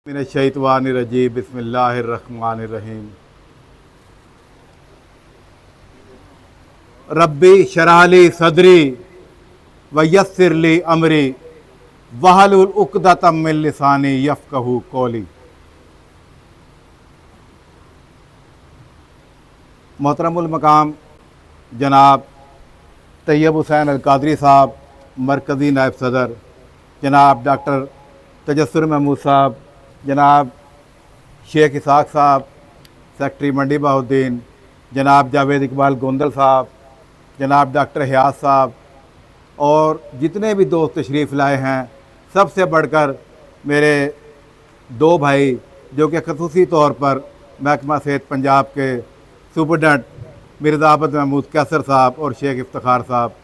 मिनश्शैतानिर्रजीम बिस्मिल्लाहिर्रहमानिर्रहीम। रब्बी शराली सदरी वयस्सिरली अमरी वहलुल उक़दतम मिन लिसानी यफ़क़हू क़ौली। मोहतरमुल मकाम जनाब तैयब हुसैन अल-कादरी साहब, मरकज़ी नायब सदर, जनाब डॉक्टर तजस्सुर महमूद साहब, जनाब शेख इसाक साहब सेक्रेटरी मंडी बहाउद्दीन, जनाब जावेद इकबाल गोंदल साहब, जनाब डॉक्टर हयात साहब और जितने भी दोस्त तशरीफ़ लाए हैं, सबसे बढ़कर मेरे दो भाई जो कि ख़ुसूसी तौर पर महकमा सेहत पंजाब के सुपरडेंट मिर्ज़ा आबद महमूद कैसर साहब और शेख इफ्तिखार साहब,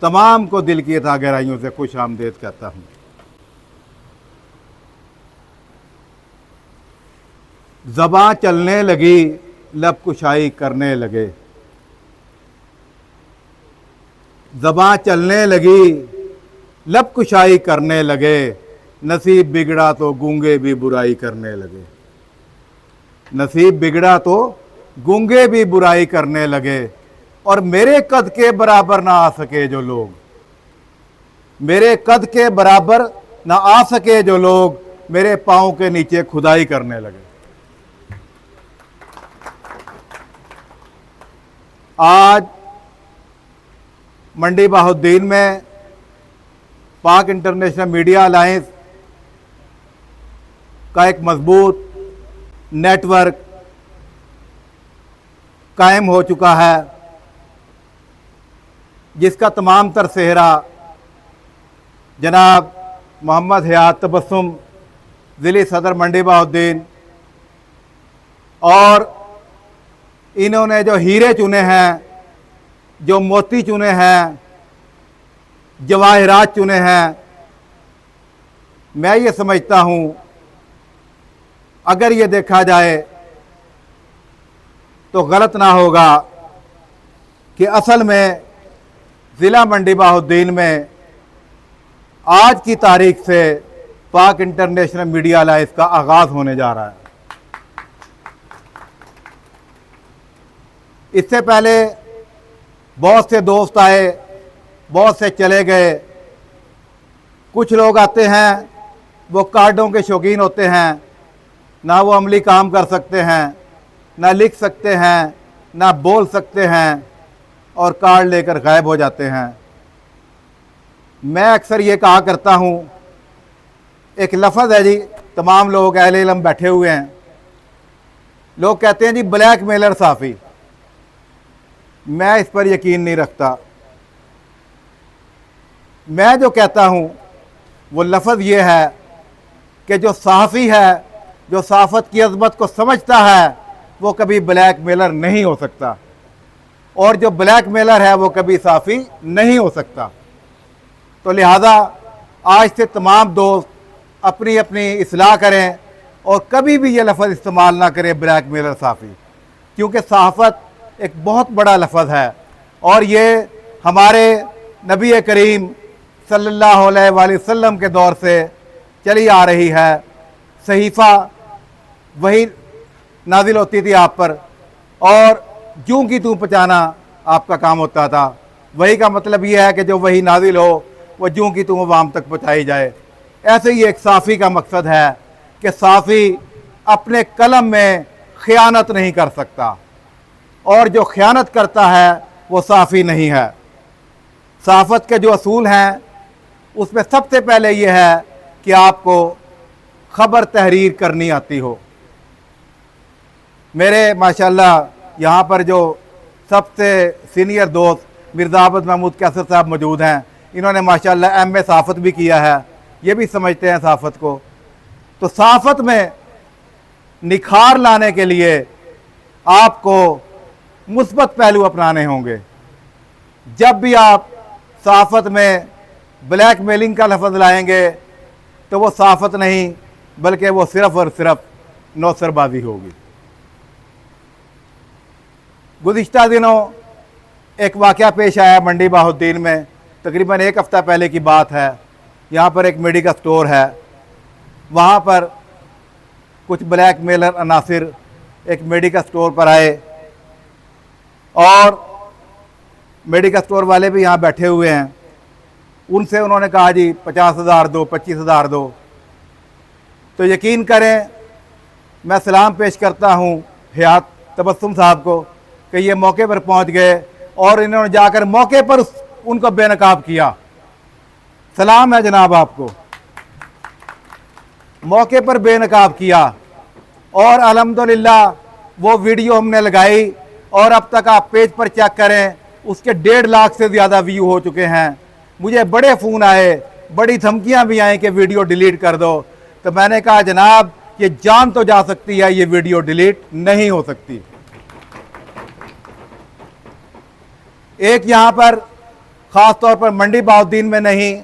तमाम को दिल की था गहराइयों से खुश आमदेद कहता हूँ। ज़बां चलने लगी, लब कुशाई करने लगे। ज़बां चलने लगी, लब कुशाई करने लगे। नसीब बिगड़ा तो गूंगे भी बुराई करने लगे। नसीब बिगड़ा तो गूंगे भी बुराई करने लगे। और मेरे कद के बराबर ना आ सके जो लोग, मेरे कद के बराबर ना आ सके जो लोग, मेरे पाँव के नीचे खुदाई करने लगे। आज मंडी बहाउद्दीन में पाक इंटरनेशनल मीडिया अलायंस का एक मजबूत नेटवर्क कायम हो चुका है, जिसका तमाम तर सेहरा जनाब मोहम्मद हयात तबस्सुम, ज़िली सदर मंडी बहाउद्दीन, और इन्होंने जो हीरे चुने हैं, जो मोती चुने हैं, जवाहरात चुने हैं, मैं ये समझता हूँ अगर ये देखा जाए तो गलत ना होगा कि असल में ज़िला मंडी बहाउद्दीन में आज की तारीख से पाक इंटरनेशनल मीडिया अलायंस का आगाज़ होने जा रहा है। इससे पहले बहुत से दोस्त आए, बहुत से चले गए। कुछ लोग आते हैं, वो कार्डों के शौकीन होते हैं, ना वो अमली काम कर सकते हैं, ना लिख सकते हैं, ना बोल सकते हैं, और कार्ड लेकर गायब हो जाते हैं। मैं अक्सर ये कहा करता हूँ, एक लफ्ज़ है जी, तमाम लोग अहले इल्म बैठे हुए हैं, लोग कहते हैं जी ब्लैक मेलर साफ़ी। मैं इस पर यकीन नहीं रखता। मैं जो कहता हूँ वो लफ्ज़ ये है कि जो सहाफ़ी है, जो सहाफ़त की अज़मत को समझता है, वो कभी ब्लैक मेलर नहीं हो सकता, और जो ब्लैक मेलर है वो कभी सहाफ़ी नहीं हो सकता। तो लिहाजा आज से तमाम दोस्त अपनी अपनी इस्लाह करें और कभी भी ये लफ्ज़ इस्तेमाल ना करें ब्लैक मेलर सहाफ़ी, क्योंकि सहाफ़त एक बहुत बड़ा लफ्ज़ है, और ये हमारे नबी करीम सल्लल्लाहु अलैहि वसल्लम के दौर से चली आ रही है। सहीफ़ा वही नाजिल होती थी आप पर, और जूं की तूं पहुँचाना आपका काम होता था। वही का मतलब ये है कि जो वही नाजिल हो वो जूं की तूं अवाम तक पहुँचाई जाए। ऐसे ही एक साफ़ी का मकसद है कि साफ़ी अपने कलम में ख़यानत नहीं कर सकता, और जो ख़यानत करता है वो साफ़ी नहीं है। सहाफ़त के जो असूल हैं उसमें सबसे पहले ये है कि आपको ख़बर तहरीर करनी आती हो। मेरे माशाल्लाह यहाँ पर जो सबसे सीनियर दोस्त मिर्ज़ा आबद महमूद कैसर साहब मौजूद हैं, इन्होंने माशाल्लाह एम ए सहाफ़त भी किया है, ये भी समझते हैं सहाफ़त को। तो सहाफ़त में निखार लाने के लिए आपको मुस्बत पहलू अपनाने होंगे। जब भी आप सहाफ़त में ब्लैक मेलिंग का लफ्ज़ लाएंगे तो वो सहाफ़त नहीं, बल्कि वो सिर्फ़ और सिर्फ नौसरबाजी होगी। गुज़िश्ता दिनों एक वाक़या पेश आया मंडी बहाउद्दीन में, तकरीबन एक हफ़्ता पहले की बात है। यहाँ पर एक मेडिकल स्टोर है, वहाँ पर कुछ ब्लैक मेलर अनासिर एक मेडिकल स्टोर पर आए और मेडिकल स्टोर वाले भी यहाँ बैठे हुए हैं। उनसे उन्होंने कहा जी 50,000 दो, 25,000 दो। तो यकीन करें, मैं सलाम पेश करता हूँ हयात तबस्सुम साहब को कि ये मौके पर पहुँच गए और इन्होंने जाकर मौके पर उनको बेनकाब किया। सलाम है जनाब आपको, मौके पर बेनकाब किया। और अल्हम्दुलिल्लाह वो वीडियो हमने लगाई और अब तक आप पेज पर चेक करें, उसके 1.5 लाख से ज़्यादा व्यू हो चुके हैं। मुझे बड़े फ़ोन आए, बड़ी धमकियां भी आई कि वीडियो डिलीट कर दो। तो मैंने कहा जनाब ये जान तो जा सकती है, ये वीडियो डिलीट नहीं हो सकती। एक यहाँ पर ख़ास तौर पर मंडी बहाउद्दीन में नहीं,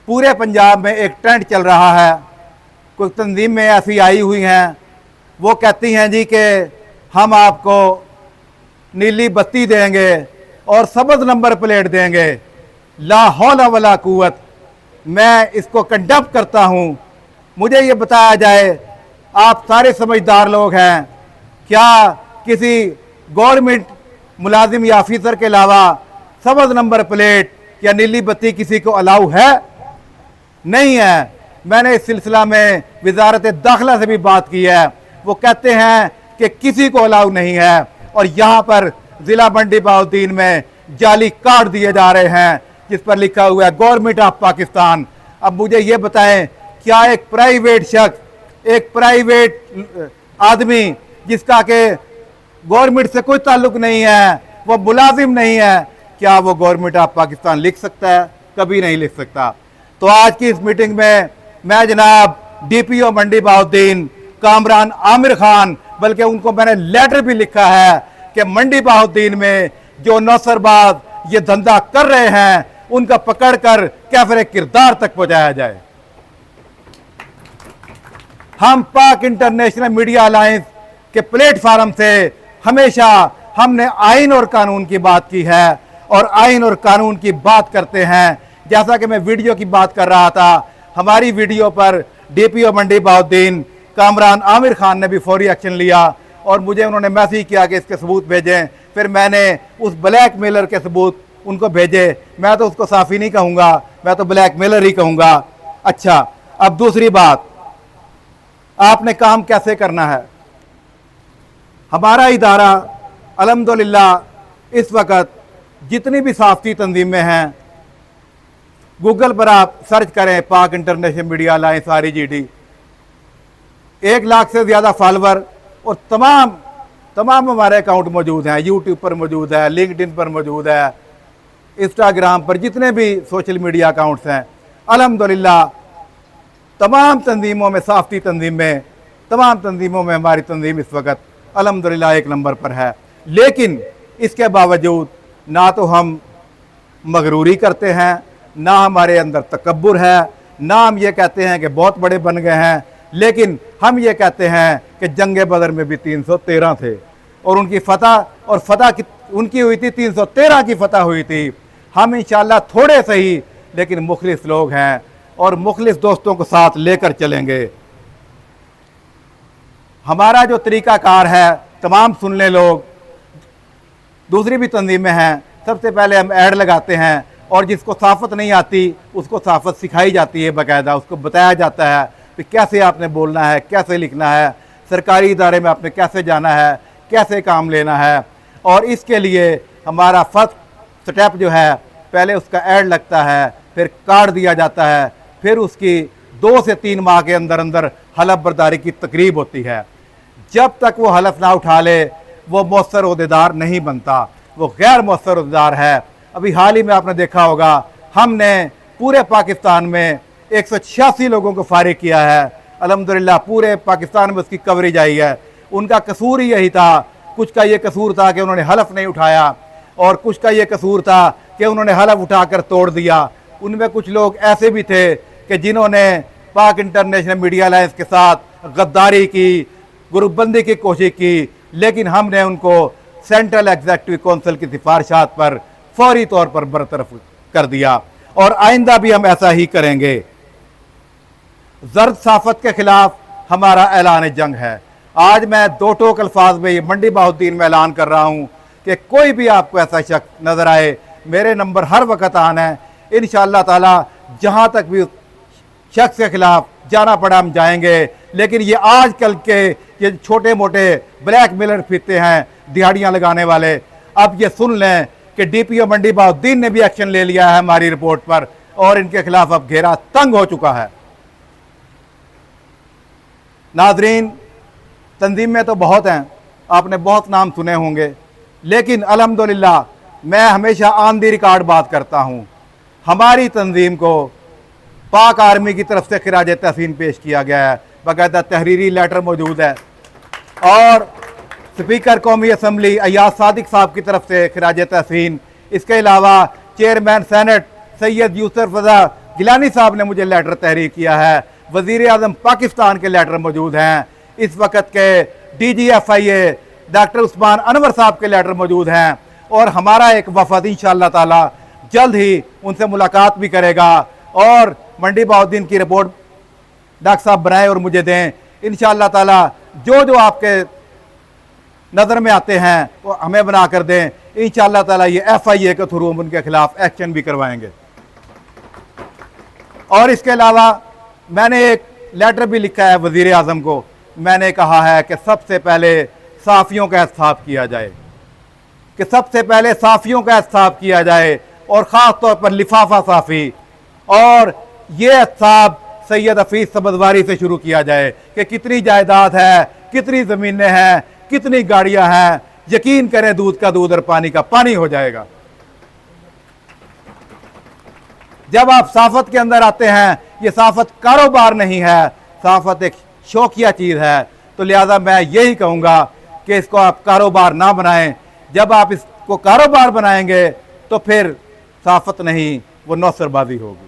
पूरे पंजाब में एक ट्रेंड चल रहा है। कुछ तंजीमें ऐसी आई हुई हैं, वो कहती हैं जी कि हम आपको नीली बत्ती देंगे और सब्ज़ नंबर प्लेट देंगे। ला हौला वला कुव्वत। मैं इसको कंडम करता हूँ। मुझे ये बताया जाए, आप सारे समझदार लोग हैं, क्या किसी गवर्नमेंट मुलाजिम या ऑफिसर के अलावा सब्ज़ नंबर प्लेट या नीली बत्ती किसी को अलाउ है? नहीं है। मैंने इस सिलसिला में वजारत दाखिला से भी बात की है, वो कहते हैं कि किसी को अलाउ नहीं है। और यहाँ पर ज़िला मंडी बहाउद्दीन में जाली कार्ड दिए जा रहे हैं जिस पर लिखा हुआ है गवर्नमेंट ऑफ पाकिस्तान। अब मुझे ये बताएं, क्या एक प्राइवेट शख्स, एक प्राइवेट आदमी जिसका के गवर्नमेंट से कोई ताल्लुक नहीं है, वो मुलाजिम नहीं है, क्या वो गवर्नमेंट ऑफ पाकिस्तान लिख सकता है? कभी नहीं लिख सकता। तो आज की इस मीटिंग में मैं जनाब DPO मंडी बहाउद्दीन कामरान आमिर खान, बल्कि उनको मैंने लेटर भी लिखा है कि मंडी बहाउद्दीन में जो नौसरबाज ये धंधा कर रहे हैं उनका पकड़कर कैफरे किरदार तक पहुंचाया जाए। हम पाक इंटरनेशनल मीडिया अलायंस के प्लेटफार्म से हमेशा हमने आइन और कानून की बात की है और आइन और कानून की बात करते हैं। जैसा कि मैं वीडियो की बात कर रहा था, हमारी वीडियो पर DPO मंडी बहाउद्दीन कामरान आमिर खान ने भी फौरी एक्शन लिया और मुझे उन्होंने मैसेज किया कि इसके सबूत भेजें। फिर मैंने उस ब्लैक मेलर के सबूत उनको भेजे। मैं तो उसको साफ़ी नहीं कहूँगा, मैं तो ब्लैक मेलर ही कहूँगा। अच्छा, अब दूसरी बात, आपने काम कैसे करना है। हमारा इदारा अल्हम्दुलिल्लाह इस वक्त जितनी भी सहाफ़ती तंजीमें हैं, गूगल पर आप सर्च करें पाक international media alliance REGD, 1 lakh से ज़्यादा फॉलोवर और तमाम हमारे अकाउंट मौजूद हैं। यूट्यूब पर मौजूद है, लिंक्डइन पर मौजूद है, इंस्टाग्राम पर, जितने भी सोशल मीडिया अकाउंट्स हैं। अल्हम्दुलिल्लाह तमाम तंजीमों में, सहाफ़ती तंजीमें, तमाम तंजीमों में हमारी तंजीम इस वक्त अल्हम्दुलिल्लाह 1 नंबर पर है। लेकिन इसके बावजूद ना तो हम मगरूरी करते हैं, ना हमारे अंदर तकब्बुर है, ना हम ये कहते हैं कि बहुत बड़े बन गए हैं। लेकिन हम ये कहते हैं कि जंग बदर में भी 313 थे और उनकी फतह उनकी हुई थी, 313 की फतह हुई थी। हम इंशाअल्लाह थोड़े सही लेकिन मुखलिस लोग हैं और मुखलिस दोस्तों को साथ लेकर चलेंगे। हमारा जो तरीक़ाकार है, तमाम सुन लें लोग, दूसरी भी तंजीमें हैं। सबसे पहले हम ऐड लगाते हैं और जिसको सहाफ़त नहीं आती उसको सहाफ़त सिखाई जाती है, बाकायदा उसको बताया जाता है कि कैसे आपने बोलना है, कैसे लिखना है, सरकारी इदारे में आपने कैसे जाना है, कैसे काम लेना है। और इसके लिए हमारा फर्स्ट स्टेप जो है, पहले उसका ऐड लगता है, फिर कार्ड दिया जाता है, फिर उसकी 2 से 3 माह के अंदर अंदर हलफ बर्दारी की तकरीब होती है। जब तक वो हलफ ना उठा ले वो मौसर ओहदेदार नहीं बनता, वो गैर मौसर ओहदेदार है। अभी हाल ही में आपने देखा होगा, हमने पूरे पाकिस्तान में 186 लोगों को फारिग किया है। अल्हम्दुलिल्लाह पूरे पाकिस्तान में उसकी कवरेज आई है। उनका कसूर ही यही था, कुछ का ये कसूर था कि उन्होंने हलफ नहीं उठाया और कुछ का ये कसूर था कि उन्होंने हलफ उठाकर तोड़ दिया। उनमें कुछ लोग ऐसे भी थे कि जिन्होंने पाक इंटरनेशनल मीडिया अलायंस के साथ गद्दारी की, ग्रुपबंदी की कोशिश की, लेकिन हमने उनको सेंट्रल एग्जीक्यूटिव काउंसिल की सिफारिशात पर फौरी तौर पर बरतरफ कर दिया और आइंदा भी हम ऐसा ही करेंगे। जर्द सहाफ़त के खिलाफ हमारा ऐलान जंग है। आज मैं दो टोक अल्फाज में ये मंडी बहाउद्दीन में ऐलान कर रहा हूँ कि कोई भी आपको ऐसा शख्स नज़र आए, मेरे नंबर हर वक्त आन है। इंशाअल्लाह ताला जहाँ तक भी उस शख्स के खिलाफ जाना पड़ा हम जाएंगे। लेकिन ये आजकल के ये छोटे मोटे ब्लैक मेलर फिरते हैं, दिहाड़ियाँ लगाने वाले, अब ये सुन लें कि DPO मंडी बहाउद्दीन ने भी एक्शन ले लिया है हमारी रिपोर्ट पर और इनके खिलाफ अब घेरा तंग हो चुका है। नाजरीन, तंजीमें तो बहुत हैं, आपने बहुत नाम सुने होंगे, लेकिन अल्हम्दुलिल्लाह मैं हमेशा ऑन दी रिकॉर्ड बात करता हूँ। हमारी तंजीम को पाक आर्मी की तरफ से खिराज तहसीन पेश किया गया है, बाकायदा तहरीरी लेटर मौजूद है, और स्पीकर कौमी असम्बली अय्याज सादिक साहब की तरफ से खिराज तहसीन। इसके अलावा चेयरमैन सेनेट सैयद यूसुफ रज़ा गिलानी साहब ने मुझे लेटर तहरीर किया है। वज़ीर आज़म पाकिस्तान के लेटर मौजूद हैं। इस वक्त के DGFIA डॉक्टर उस्मान अनवर साहब के लेटर मौजूद हैं, और हमारा एक वफद इंशाअल्लाह ताला जल्द ही उनसे मुलाकात भी करेगा और मंडी बहाउद्दीन की रिपोर्ट डॉक्टर साहब बनाएं और मुझे दें। इंशाअल्लाह ताला जो जो आपके नज़र में आते हैं वो हमें बना कर दें। इंशाअल्लाह ताला ये FIA के थ्रू हम उनके खिलाफ एक्शन भी करवाएंगे। और इसके अलावा मैंने एक लेटर भी लिखा है वज़ीर आज़म को। मैंने कहा है कि सबसे पहले साफ़ियों का एहतसाब किया जाए, कि सबसे पहले साफ़ियों का एहतसाब किया जाए, और ख़ास तौर पर लिफाफा साफ़ी, और ये एहतसाब सैयद हफीज़ सबज़वारी से शुरू किया जाए कि कितनी जायदाद है, कितनी ज़मीनें हैं, कितनी गाड़ियां हैं। यकीन करें दूध का दूध और पानी का पानी हो जाएगा। जब आप साफत के अंदर आते हैं, ये साफत कारोबार नहीं है, साफत एक शौकिया चीज़ है। तो लिहाजा मैं यही कहूँगा कि इसको आप कारोबार ना बनाएं। जब आप इसको कारोबार बनाएंगे तो फिर साफत नहीं, वो नौसरबाजी होगी।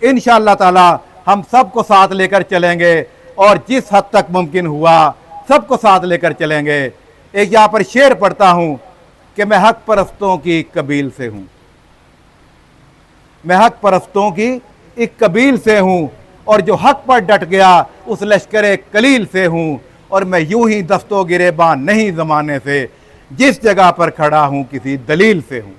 इंशाअल्लाह ताला हम सबको साथ लेकर चलेंगे, और जिस हद तक मुमकिन हुआ सबको साथ लेकर चलेंगे। एक यहाँ पर शेर पढ़ता हूँ कि मैं हक परस्तों की कबील से हूँ, मैं हक परस्तों की एक कबील से हूँ, और जो हक पर डट गया उस लश्कर कलील से हूँ, और मैं यूं ही दस्तों गिरेबान नहीं ज़माने से, जिस जगह पर खड़ा हूँ किसी दलील से हूँ।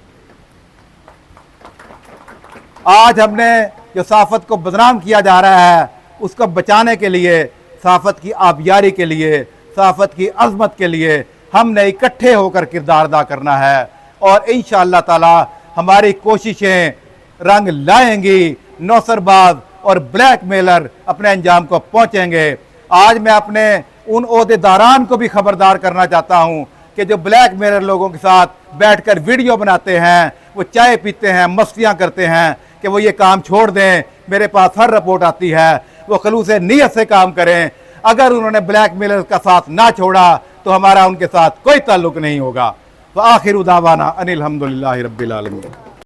आज हमने जो साफत को बदनाम किया जा रहा है, उसको बचाने के लिए, साफत की आबियारी के लिए, साफत की अज़मत के लिए हमने इकट्ठे होकर किरदार अदा करना है, और इंशाअल्लाह ताला हमारी कोशिशें रंग लाएंगी। नौसरबाज और ब्लैक मेलर अपने अंजाम को पहुँचेंगे। आज मैं अपने उन ओहदेदारान को भी खबरदार करना चाहता हूँ कि जो ब्लैक मेलर लोगों के साथ बैठकर वीडियो बनाते हैं, वो चाय पीते हैं, मस्तियाँ करते हैं, कि वो ये काम छोड़ दें। मेरे पास हर रिपोर्ट आती है, वो खलूस नीयत से काम करें। अगर उन्होंने ब्लैक मेलर का साथ ना छोड़ा तो हमारा उनके साथ कोई ताल्लुक नहीं होगा। तो आखिर दावाना अनिल हम्दुलिल्लाहि रब्बिल आलमीन।